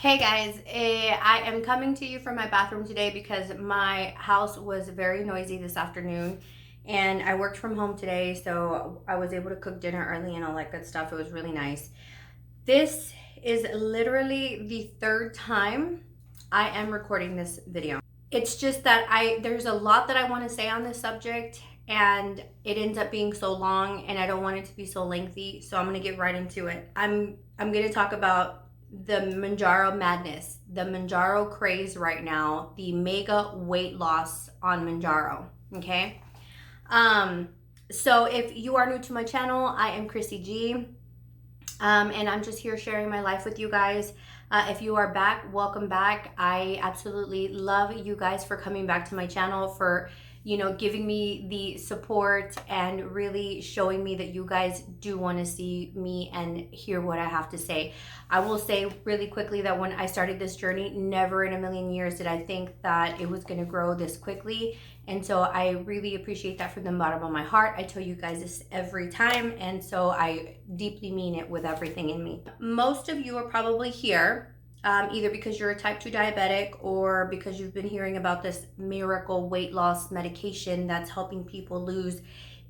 Hey guys, I am coming to you from my bathroom today because my house was very noisy this afternoon and I worked from home today, so I was able to cook dinner early and all that good stuff. It was really nice. This is literally the third time I am recording this video. It's just that there's a lot that I want to say on this subject and it ends up being so long and I don't want it to be so lengthy, so I'm going to get right into it. I'm going to talk about the Mounjaro madness, the Mounjaro craze right now, the mega weight loss on Mounjaro, okay? So if you are new to my channel, I am Crissy G. And I'm just here sharing my life with you guys. If you are back, welcome back. I absolutely love you guys for coming back to my channel, for giving me the support and really showing me that you guys do want to see me and hear what I have to say. I will say really quickly that when I started this journey, never in a million years did I think that it was going to grow this quickly. And so I really appreciate that from the bottom of my heart. I tell you guys this every time, and so I deeply mean it with everything in me. Most of you are probably here either because you're a type 2 diabetic or because you've been hearing about this miracle weight loss medication that's helping people lose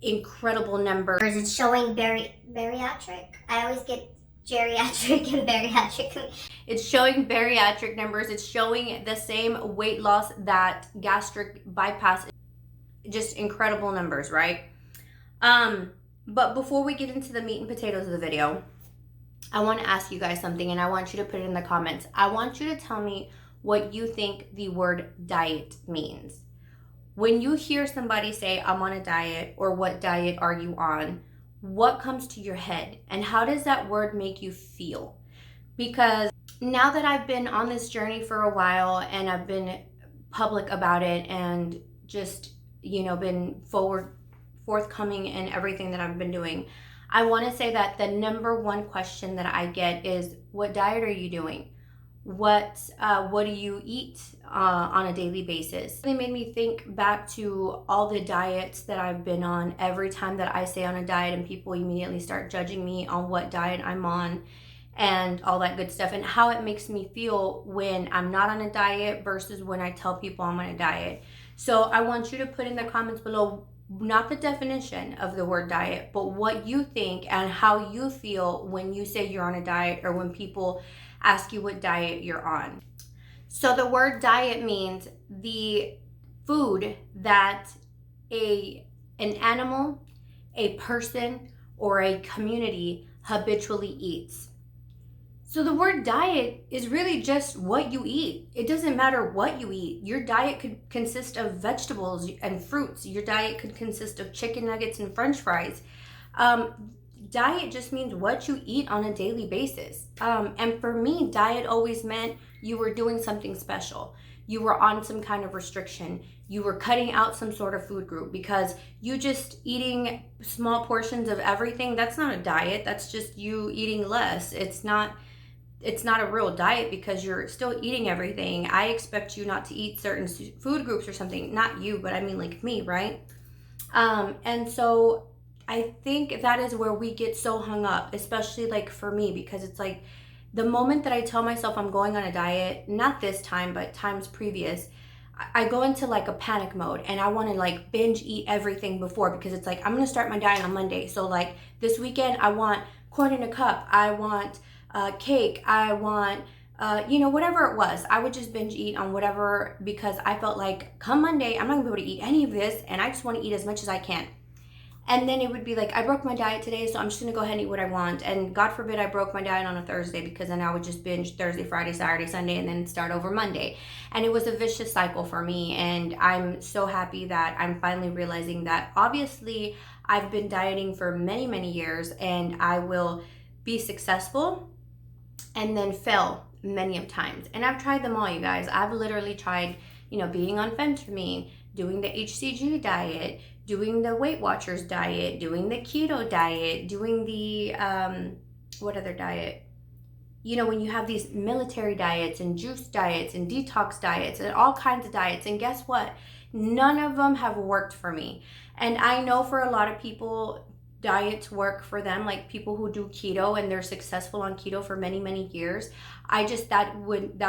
incredible numbers. It's showing bariatric. I always get geriatric and bariatric. It's showing bariatric numbers. It's showing the same weight loss that gastric bypass. Just incredible numbers, right? But before we get into the meat and potatoes of the video, I want to ask you guys something, and I want you to put it in the comments. I want you to tell me what you think the word diet means. When you hear somebody say, I'm on a diet, or what diet are you on, what comes to your head? And how does that word make you feel? Because now that I've been on this journey for a while and I've been public about it and just, been forthcoming in everything that I've been doing, I want to say that the number one question that I get is, what diet are you doing? What do you eat on a daily basis? It made me think back to all the diets that I've been on. Every time that I say on a diet, and people immediately start judging me on what diet I'm on and all that good stuff, and how it makes me feel when I'm not on a diet versus when I tell people I'm on a diet. So I want you to put in the comments below, not the definition of the word diet, but what you think and how you feel when you say you're on a diet, or when people ask you what diet you're on. So the word diet means the food that an animal, a person, or a community habitually eats. So the word diet is really just what you eat. It doesn't matter what you eat. Your diet could consist of vegetables and fruits. Your diet could consist of chicken nuggets and French fries. Diet just means what you eat on a daily basis. And for me, diet always meant you were doing something special. You were on some kind of restriction. You were cutting out some sort of food group, because you just eating small portions of everything, that's not a diet. That's just you eating less. It's not a real diet, because you're still eating everything. I expect you not to eat certain food groups or something. Not you, but I mean like me, right? And so I think that is where we get so hung up, especially like for me, because it's like the moment that I tell myself I'm going on a diet, not this time, but times previous, I go into like a panic mode and I want to like binge eat everything before, because it's like I'm going to start my diet on Monday. So like this weekend, I want corn in a cup. I want cake. I want, whatever it was. I would just binge eat on whatever, because I felt like come Monday, I'm not gonna be able to eat any of this, and I just want to eat as much as I can. And then it would be like, I broke my diet today, so I'm just gonna go ahead and eat what I want. And God forbid I broke my diet on a Thursday, because then I would just binge Thursday, Friday, Saturday, Sunday, and then start over Monday. And it was a vicious cycle for me. And I'm so happy that I'm finally realizing that obviously I've been dieting for many, many years, and I will be successful and then fail many of times. And I've tried them all, you guys. I've literally tried, being on phentermine, doing the HCG diet, doing the Weight Watchers diet, doing the keto diet, doing the, what other diet? When you have these military diets and juice diets and detox diets and all kinds of diets. And guess what? None of them have worked for me. And I know for a lot of people, diets work for them, like people who do keto and they're successful on keto for many, many years. That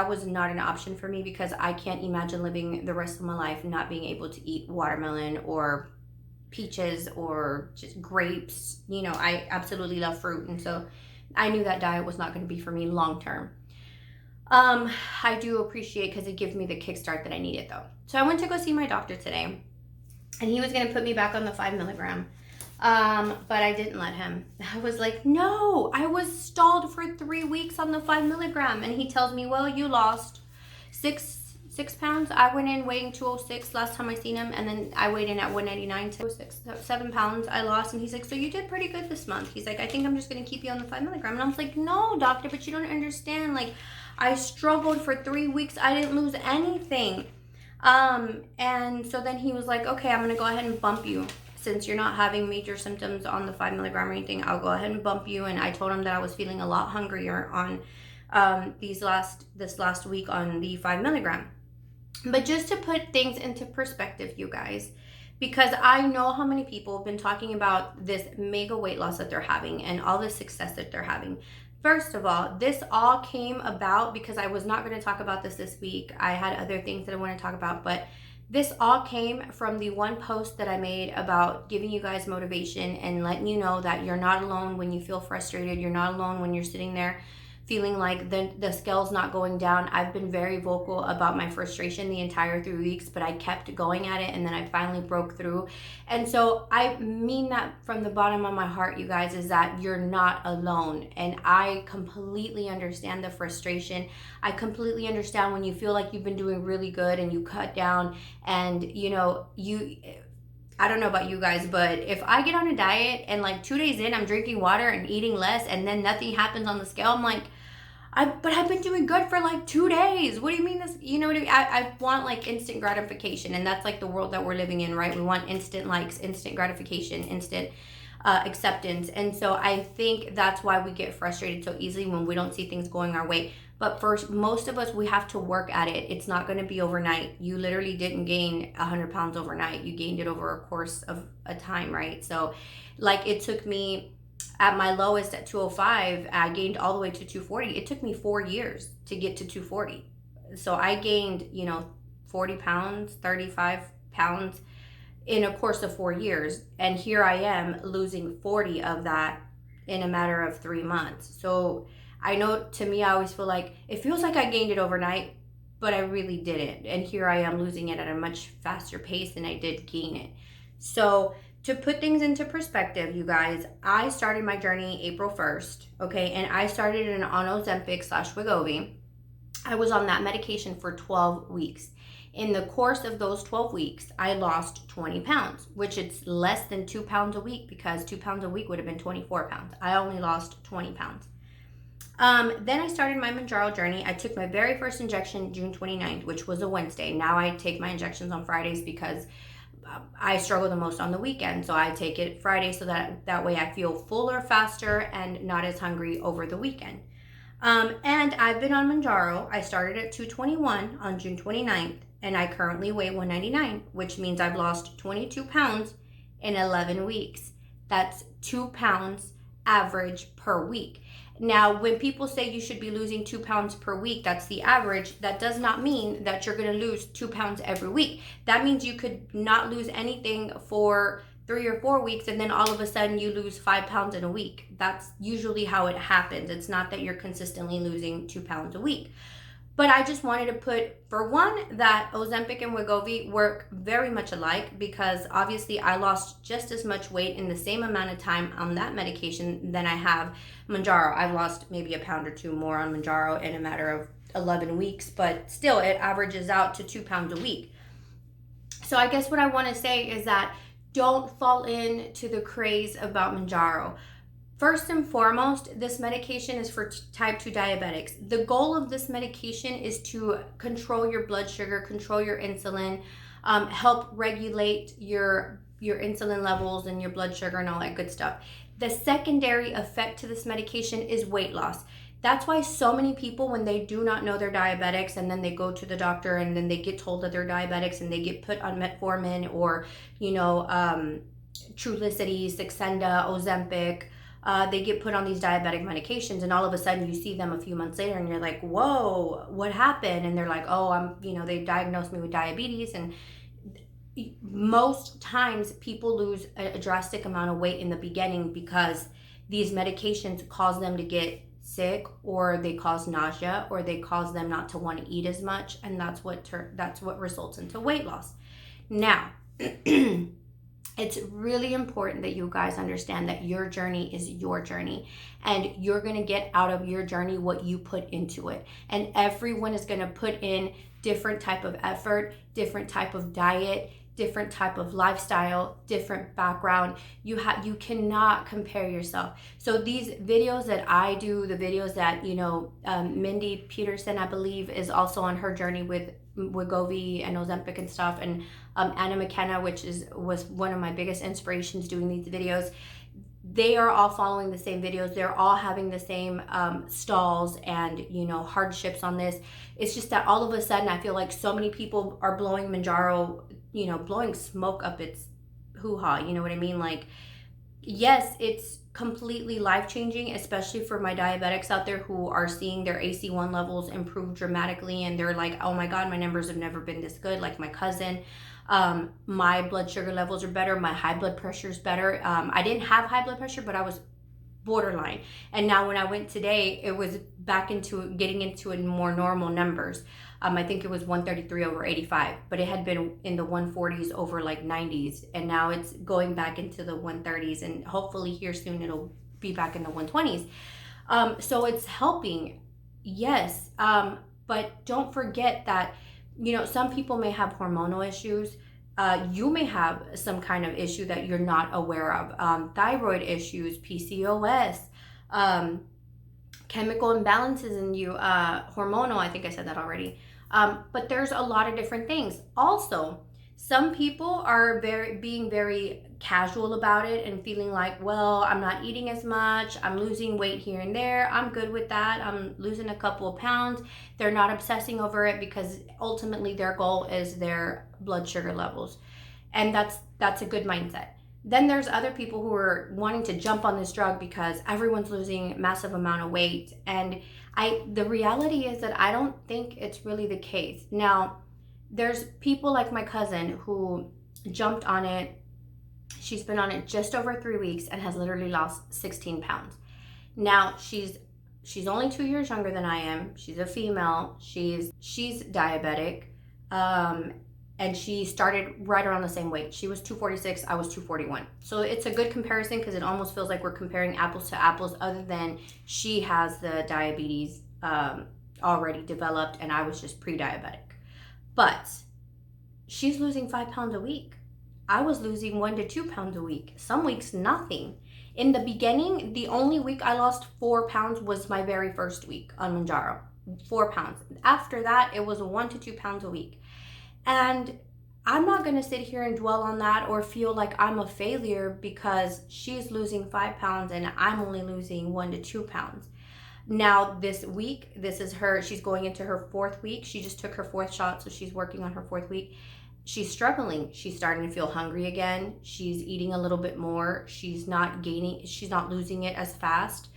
was not an option for me, because I can't imagine living the rest of my life not being able to eat watermelon or peaches or just grapes. I absolutely love fruit, and so I knew that diet was not going to be for me long term. I do appreciate, because it gives me the kickstart that I needed though. So I went to go see my doctor today, and he was going to put me back on the 5 milligram. But I didn't let him. I was like, no, I was stalled for 3 weeks on the 5 milligram. And he tells me, well, you lost six pounds. I went in weighing 206 last time I seen him. And then I weighed in at 199 to 7 pounds I lost. And he's like, so you did pretty good this month. He's like, I think I'm just going to keep you on the 5 milligram. And I was like, no, doctor, but you don't understand. Like, I struggled for 3 weeks. I didn't lose anything. And so then he was like, okay, I'm going to go ahead and bump you. Since you're not having major symptoms on the 5 milligram or anything, I'll go ahead and bump you. And I told him that I was feeling a lot hungrier on this last week on the 5 milligram. But just to put things into perspective, you guys, because I know how many people have been talking about this mega weight loss that they're having and all the success that they're having. First of all, this all came about because I was not going to talk about this week. I had other things that I want to talk about, but this all came from the one post that I made about giving you guys motivation and letting you know that you're not alone when you feel frustrated. You're not alone when you're sitting there feeling like the scale's not going down. I've been very vocal about my frustration the entire 3 weeks, but I kept going at it, and then I finally broke through. And so I mean that from the bottom of my heart, you guys, is that you're not alone. And I completely understand the frustration. I completely understand when you feel like you've been doing really good and you cut down, and I don't know about you guys, but if I get on a diet and like 2 days in, I'm drinking water and eating less, and then nothing happens on the scale, I'm like, but I've been doing good for like 2 days. What do you mean this? You know what I mean? I want like instant gratification, and that's like the world that we're living in, right? We want instant likes, instant gratification, instant acceptance. And so I think that's why we get frustrated so easily when we don't see things going our way. But first, most of us, we have to work at it. It's not going to be overnight. You literally didn't gain 100 pounds overnight. You gained it over a course of a time, right? So like it took me, at my lowest at 205, I gained all the way to 240. It took me 4 years to get to 240. So I gained, 40 pounds, 35 pounds in a course of 4 years. And here I am losing 40 of that in a matter of 3 months. So I know, to me, I always feel like it feels like I gained it overnight, but I really didn't. And here I am losing it at a much faster pace than I did gain it. So to put things into perspective, you guys, I started my journey April 1st, okay? And I started it on Ozempic/Wegovy. I was on that medication for 12 weeks. In the course of those 12 weeks, I lost 20 pounds, which it's less than 2 pounds a week, because 2 pounds a week would have been 24 pounds. I only lost 20 pounds. Then I started my Mounjaro journey. I took my very first injection June 29th, which was a Wednesday. Now I take my injections on Fridays because I struggle the most on the weekend. So I take it Friday so that way I feel fuller, faster, and not as hungry over the weekend. And I've been on Mounjaro. I started at 221 on June 29th, and I currently weigh 199, which means I've lost 22 pounds in 11 weeks. That's 2 pounds average per week. Now, when people say you should be losing 2 pounds per week, that's the average. That does not mean that you're going to lose 2 pounds every week. That means you could not lose anything for 3 or 4 weeks, and then all of a sudden you lose 5 pounds in a week. That's usually how it happens. It's not that you're consistently losing 2 pounds a week. But I just wanted to put, for one, that Ozempic and Wegovy work very much alike, because obviously I lost just as much weight in the same amount of time on that medication than I have Mounjaro. I've lost maybe a pound or 2 more on Mounjaro in a matter of 11 weeks, but still it averages out to 2 pounds a week. So I guess what I want to say is that don't fall into the craze about Mounjaro. First and foremost, this medication is for type 2 diabetics. The goal of this medication is to control your blood sugar, control your insulin, help regulate your insulin levels and your blood sugar and all that good stuff. The secondary effect to this medication is weight loss. That's why so many people, when they do not know they're diabetics and then they go to the doctor and then they get told that they're diabetics and they get put on metformin or, Trulicity, Saxenda, Ozempic. They get put on these diabetic medications, and all of a sudden you see them a few months later and you're like, whoa, what happened? And they're like, oh, they diagnosed me with diabetes. And most times people lose a drastic amount of weight in the beginning because these medications cause them to get sick, or they cause nausea, or they cause them not to want to eat as much, and that's what results into weight loss. Now, it's really important that you guys understand that your journey is your journey, and you're going to get out of your journey what you put into it. And everyone is going to put in different type of effort, different type of diet, different type of lifestyle, different background. You cannot compare yourself. So these videos that I do, the videos that Mindy Peterson, I believe, is also on her journey with Wegovy and Ozempic and stuff, and Anna McKenna, which was one of my biggest inspirations doing these videos. They are all following the same videos. They're all having the same stalls and hardships on this. It's just that all of a sudden I feel like so many people are blowing Mounjaro, blowing smoke up its hoo-ha. You know what I mean? Like, yes, it's completely life-changing, especially for my diabetics out there who are seeing their AC1 levels improve dramatically, and they're like, oh my God, my numbers have never been this good. Like my cousin, my blood sugar levels are better, my high blood pressure is better. I didn't have high blood pressure, but I was borderline, and now when I went today, it was back into getting into more normal numbers. I think it was 133/85, but it had been in the 140s over like 90s, and now it's going back into the 130s, and hopefully here soon it'll be back in the 120s. So it's helping, yes, but don't forget that some people may have hormonal issues. You may have some kind of issue that you're not aware of, thyroid issues, PCOS, chemical imbalances in you, hormonal, I think I said that already. But there's a lot of different things. Also, some people are being very casual about it and feeling like, well, I'm not eating as much, I'm losing weight here and there, I'm good with that, I'm losing a couple of pounds. They're not obsessing over it because ultimately their goal is their blood sugar levels. And that's a good mindset. Then there's other people who are wanting to jump on this drug because everyone's losing massive amount of weight. And the reality is that I don't think it's really the case. Now, there's people like my cousin who jumped on it. She's been on it just over 3 weeks and has literally lost 16 pounds. Now, she's only 2 years younger than I am. She's a female. She's diabetic. And she started right around the same weight. She was 246, I was 241. So it's a good comparison because it almost feels like we're comparing apples to apples, other than she has the diabetes already developed and I was just pre-diabetic. But she's losing 5 pounds a week. I was losing 1 to 2 pounds a week. Some weeks, nothing. In the beginning, the only week I lost 4 pounds was my very first week on Mounjaro. 4 pounds. After that, it was 1 to 2 pounds a week. And I'm not going to sit here and dwell on that or feel like I'm a failure because she's losing 5 pounds and I'm only losing 1 to 2 pounds. Now, this week, she's going into her 4th week. She just took her 4th shot, so she's working on her 4th week. She's struggling. She's starting to feel hungry again. She's eating a little bit more. She's not losing it as fast.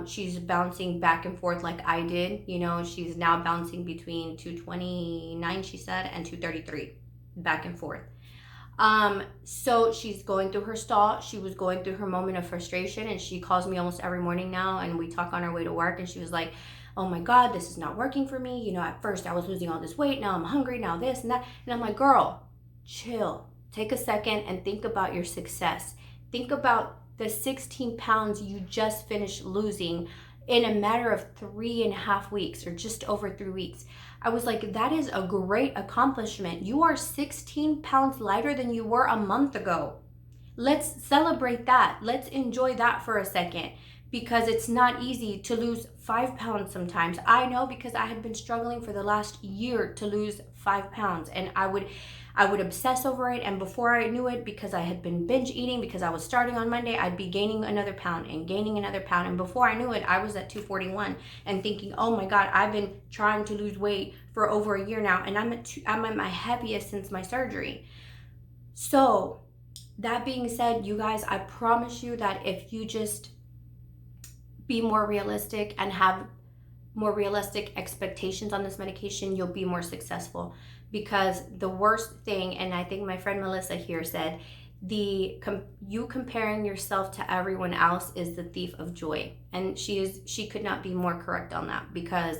She's bouncing back and forth like I did. She's now bouncing between 229, she said, and 233, back and forth. So she's going through her stall. She was going through her moment of frustration, and she calls me almost every morning now, and we talk on our way to work, and she was like, oh my God, this is not working for me. At first I was losing all this weight. Now I'm hungry, now this and that. And I'm like, girl, chill. Take a second and think about your success. Think about the 16 pounds you just finished losing in a matter of 3.5 weeks, or just over 3 weeks. I was like, that is a great accomplishment. You are 16 pounds lighter than you were a month ago. Let's celebrate that. Let's enjoy that for a second, because it's not easy to lose 5 pounds sometimes. I know, because I had been struggling for the last year to lose 5 pounds, and I would obsess over it, and before I knew it, because I had been binge eating, because I was starting on Monday, I'd be gaining another pound and gaining another pound, and before I knew it, I was at 241 and thinking, oh my God, I've been trying to lose weight for over a year now, and I'm at my heaviest since my surgery. So that being said, you guys, I promise you that if you just be more realistic and have more realistic expectations on this medication, you'll be more successful. Because the worst thing, and I think my friend Melissa here said, you comparing yourself to everyone else is the thief of joy. And she could not be more correct on that, because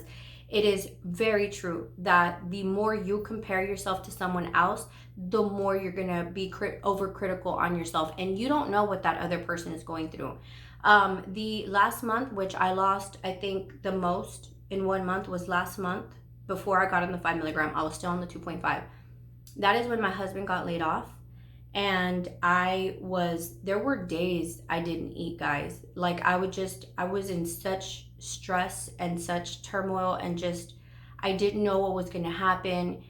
it is very true that the more you compare yourself to someone else, the more you're going to be overcritical on yourself, and you don't know what that other person is going through. The last month, which I lost, I think the most in 1 month was last month. Before I got on the 5 milligram, I was still on the 2.5. That is when my husband got laid off. And there were days I didn't eat, guys. Like I was in such stress and such turmoil, and just, I didn't know what was going to happen.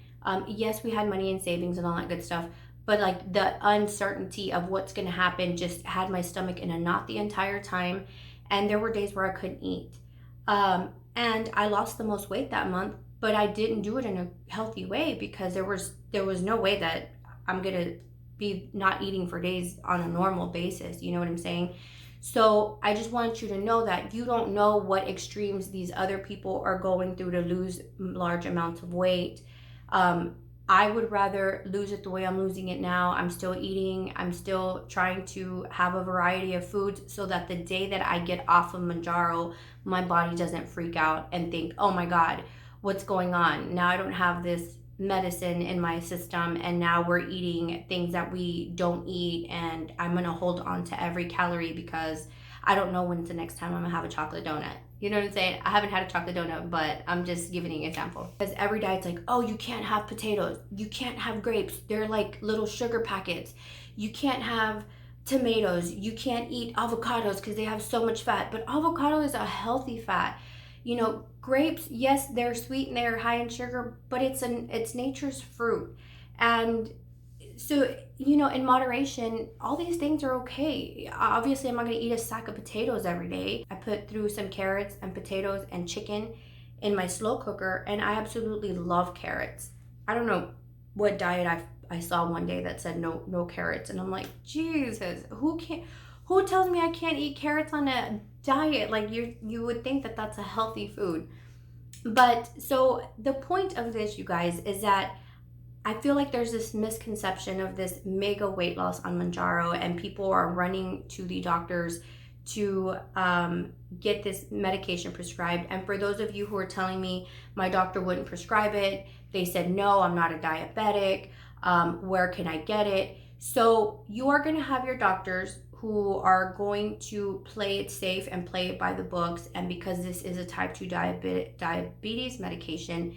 Yes, we had money in savings and all that good stuff, but like the uncertainty of what's going to happen just had my stomach in a knot the entire time. And there were days where I couldn't eat. And I lost the most weight that month, but I didn't do it in a healthy way, because there was no way that I'm going to be not eating for days on a normal basis. You know what I'm saying? So I just want you to know that you don't know what extremes these other people are going through to lose large amounts of weight. I would rather lose it the way I'm losing it now. I'm still eating. I'm still trying to have a variety of foods, so that the day that I get off of Mounjaro, my body doesn't freak out and think, oh my God, what's going on? Now I don't have this medicine in my system, and now we're eating things that we don't eat, and I'm going to hold on to every calorie because I don't know when's the next time I'm going to have a chocolate donut. You know what I'm saying? I haven't had a chocolate donut, but I'm just giving an example. Because every diet's like, oh, you can't have potatoes. You can't have grapes. They're like little sugar packets. You can't have tomatoes. You can't eat avocados because they have so much fat. But avocado is a healthy fat. You know, grapes, yes, they're sweet and they're high in sugar, but it's nature's fruit. And so, you know, in moderation, all these things are okay. Obviously, I'm not going to eat a sack of potatoes every day. I put through some carrots and potatoes and chicken in my slow cooker, and I absolutely love carrots. I don't know what diet I saw one day that said no carrots, and I'm like, Jesus, who tells me I can't eat carrots on a diet? Like, you would think that that's a healthy food. But so the point of this, you guys, is that I feel like there's this misconception of this mega weight loss on Mounjaro, and people are running to the doctors to get this medication prescribed. And for those of you who are telling me my doctor wouldn't prescribe it, they said, no, I'm not a diabetic. Where can I get it? So you are going to have your doctors who are going to play it safe and play it by the books. And because this is a type 2 diabetes medication,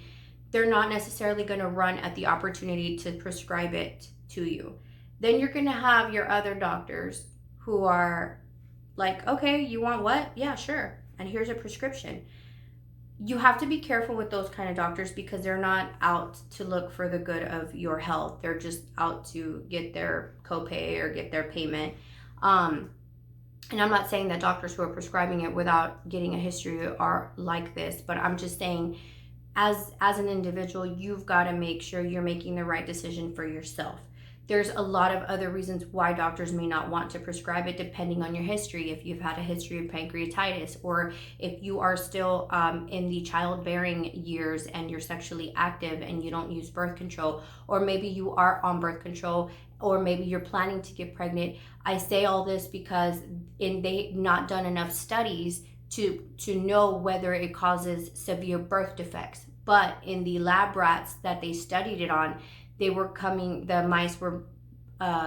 they're not necessarily going to run at the opportunity to prescribe it to you. Then you're going to have your other doctors who are like, okay, you want what? Yeah, sure. And here's a prescription. You have to be careful with those kind of doctors, because they're not out to look for the good of your health. They're just out to get their copay or get their payment. And I'm not saying that doctors who are prescribing it without getting a history are like this, but I'm just saying, as an individual, you've got to make sure you're making the right decision for yourself. There's a lot of other reasons why doctors may not want to prescribe it, depending on your history. If you've had a history of pancreatitis, or if you are still in the childbearing years and you're sexually active and you don't use birth control, or maybe you are on birth control, or maybe you're planning to get pregnant. I say all this because they've not done enough studies to know whether it causes severe birth defects. But in the lab rats that they studied it on, the mice were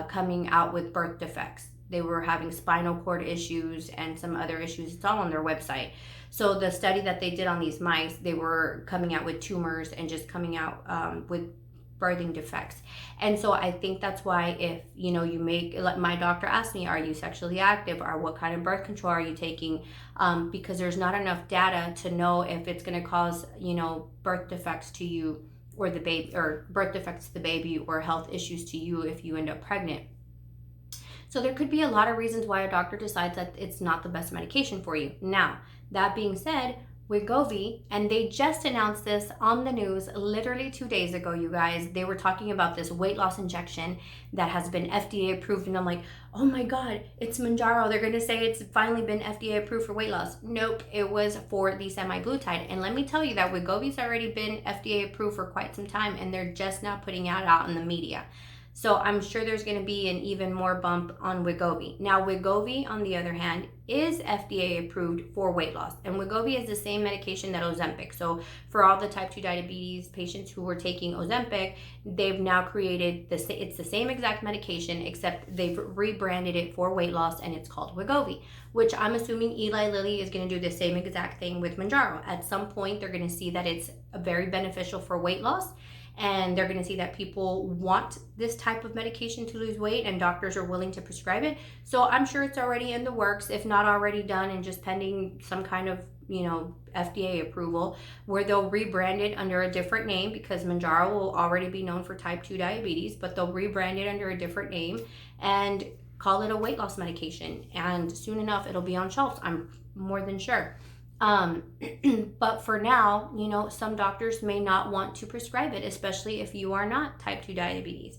coming out with birth defects. They were having spinal cord issues and some other issues. It's all on their website. So the study that they did on these mice, they were coming out with tumors and just coming out with birthing defects. And so I think that's why, if like my doctor asked me, are you sexually active, or what kind of birth control are you taking, because there's not enough data to know if it's going to cause birth defects to you or the baby, or birth defects to the baby, or health issues to you if you end up pregnant. So there could be a lot of reasons why a doctor decides that it's not the best medication for you. Now, that being said, Wegovy, and they just announced this on the news literally 2 days ago, you guys. They were talking about this weight loss injection that has been FDA approved, and I'm like, oh my God, it's Mounjaro. They're gonna say it's finally been FDA approved for weight loss. Nope, it was for the semaglutide. And let me tell you that Wegovy's already been FDA approved for quite some time, and they're just now putting it out in the media. So I'm sure there's going to be an even more bump on Wegovy. Now, Wegovy, on the other hand, is FDA approved for weight loss. And Wegovy is the same medication that Ozempic. So for all the type 2 diabetes patients who were taking Ozempic, they've now created, it's the same exact medication, except they've rebranded it for weight loss, and it's called Wegovy, which I'm assuming Eli Lilly is going to do the same exact thing with Mounjaro. At some point, they're going to see that it's very beneficial for weight loss, and they're going to see that people want this type of medication to lose weight, and doctors are willing to prescribe it. So I'm sure it's already in the works, if not already done, and just pending some kind of, FDA approval, where they'll rebrand it under a different name, because Mounjaro will already be known for type 2 diabetes, but they'll rebrand it under a different name and call it a weight loss medication. And soon enough, it'll be on shelves, I'm more than sure. But for now, some doctors may not want to prescribe it, especially if you are not type 2 diabetes,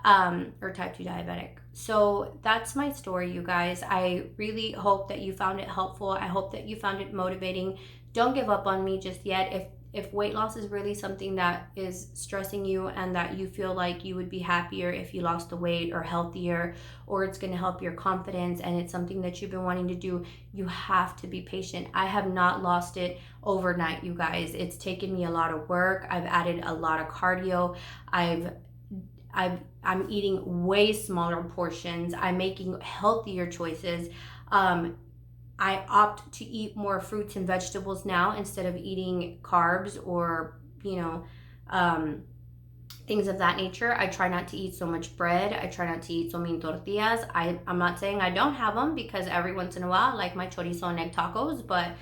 or type 2 diabetic. So that's my story, you guys. I really hope that you found it helpful. I hope that you found it motivating. Don't give up on me just yet. If weight loss is really something that is stressing you, and that you feel like you would be happier if you lost the weight, or healthier, or it's going to help your confidence, and it's something that you've been wanting to do, you have to be patient. I have not lost it overnight, you guys. It's taken me a lot of work. I've added a lot of cardio. I'm eating way smaller portions. I'm making healthier choices. I opt to eat more fruits and vegetables now, instead of eating carbs or, things of that nature. I try not to eat so much bread. I try not to eat so many tortillas. I'm not saying I don't have them, because every once in a while I like my chorizo and egg tacos, but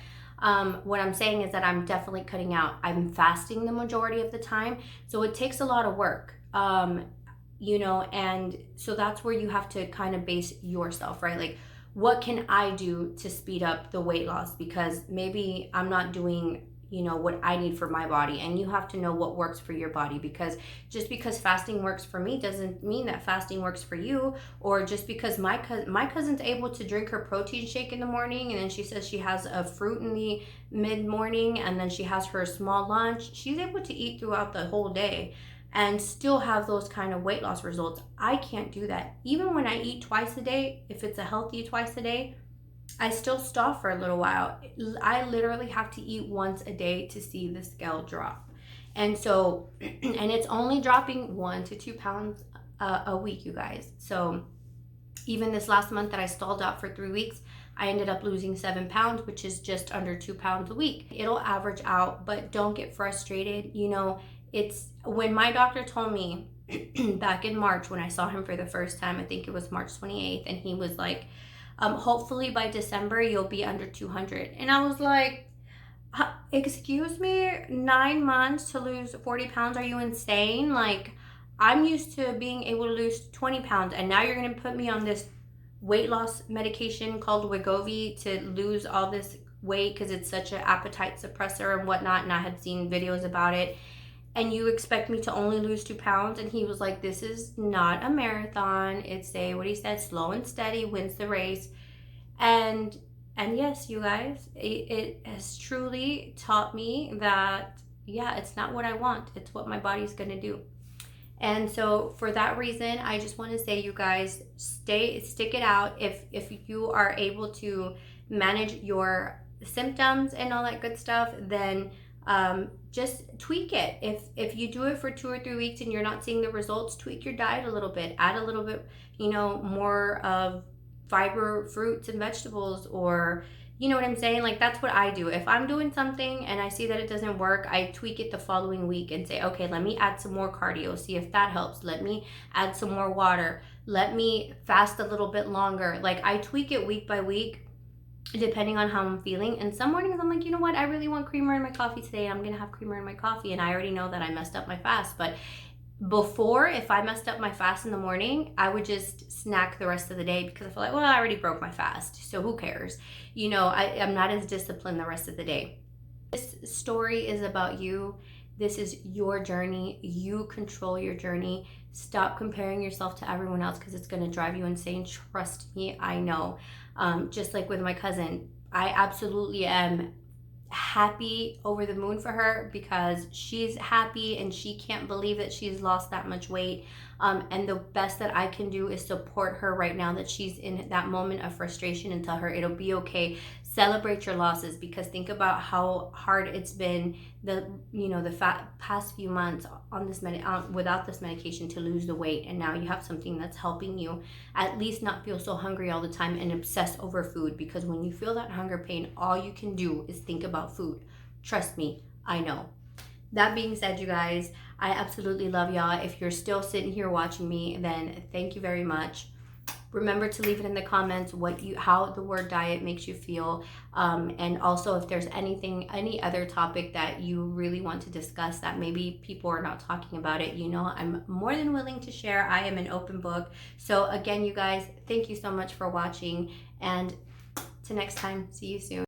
what I'm saying is that I'm definitely cutting out. I'm fasting the majority of the time, so it takes a lot of work. And so that's where you have to kind of base yourself, right? Like, what can I do to speed up the weight loss? Because maybe I'm not doing, what I need for my body. And you have to know what works for your body, because just because fasting works for me doesn't mean that fasting works for you. Or just because my cousin's able to drink her protein shake in the morning, and then she says she has a fruit in the mid-morning, and then she has her small lunch, she's able to eat throughout the whole day and still have those kind of weight loss results. I can't do that. Even when I eat twice a day, if it's a healthy twice a day, I still stop for a little while. I literally have to eat once a day to see the scale drop. And so, and it's only dropping 1 to 2 pounds a week, you guys. So even this last month that I stalled out for 3 weeks, I ended up losing 7 pounds, which is just under 2 pounds a week. It'll average out, but don't get frustrated. It's when my doctor told me back in March, when I saw him for the first time, I think it was March 28th, and he was like, hopefully by December you'll be under 200. And I was like, excuse me, 9 months to lose 40 pounds? Are you insane? Like, I'm used to being able to lose 20 pounds, and now you're going to put me on this weight loss medication called Wegovy to lose all this weight because it's such an appetite suppressor and whatnot. And I had seen videos about it. And you expect me to only lose 2 pounds? And he was like, this is not a marathon. It's what he said, slow and steady wins the race. And yes, you guys, it has truly taught me that, yeah, it's not what I want. It's what my body's going to do. And so for that reason, I just want to say, you guys, stick it out. If you are able to manage your symptoms and all that good stuff, then just tweak it. If you do it for 2 or 3 weeks and you're not seeing the results, tweak your diet a little bit. Add a little bit, more of fiber, fruits and vegetables, or you know what I'm saying? Like, that's what I do. If I'm doing something and I see that it doesn't work, I tweak it the following week and say, okay, let me add some more cardio, see if that helps. Let me add some more water. Let me fast a little bit longer. Like, I tweak it week by week, depending on how I'm feeling. And some mornings I'm like, you know what? I really want creamer in my coffee today. I'm going to have creamer in my coffee. And I already know that I messed up my fast. But before, if I messed up my fast in the morning, I would just snack the rest of the day because I feel like, I already broke my fast, so who cares? I'm not as disciplined the rest of the day. This story is about you. This is your journey. You control your journey. Stop comparing yourself to everyone else because it's going to drive you insane. Trust me, I know. Just like with my cousin, I absolutely am happy, over the moon for her, because she's happy and she can't believe that she's lost that much weight. And the best that I can do is support her right now that she's in that moment of frustration, and tell her it'll be okay. Celebrate your losses, because think about how hard it's been the past few months on this without this medication, to lose the weight, and now you have something that's helping you at least not feel so hungry all the time and obsess over food. Because when you feel that hunger pain, all you can do is think about food. Trust me, I know. That being said, you guys, I absolutely love y'all. If you're still sitting here watching me, then thank you very much. Remember to leave it in the comments how the word diet makes you feel, and also if there's any other topic that you really want to discuss that maybe people are not talking about it. I'm more than willing to share. I am an open book. So again, you guys, thank you so much for watching, and till next time, see you soon.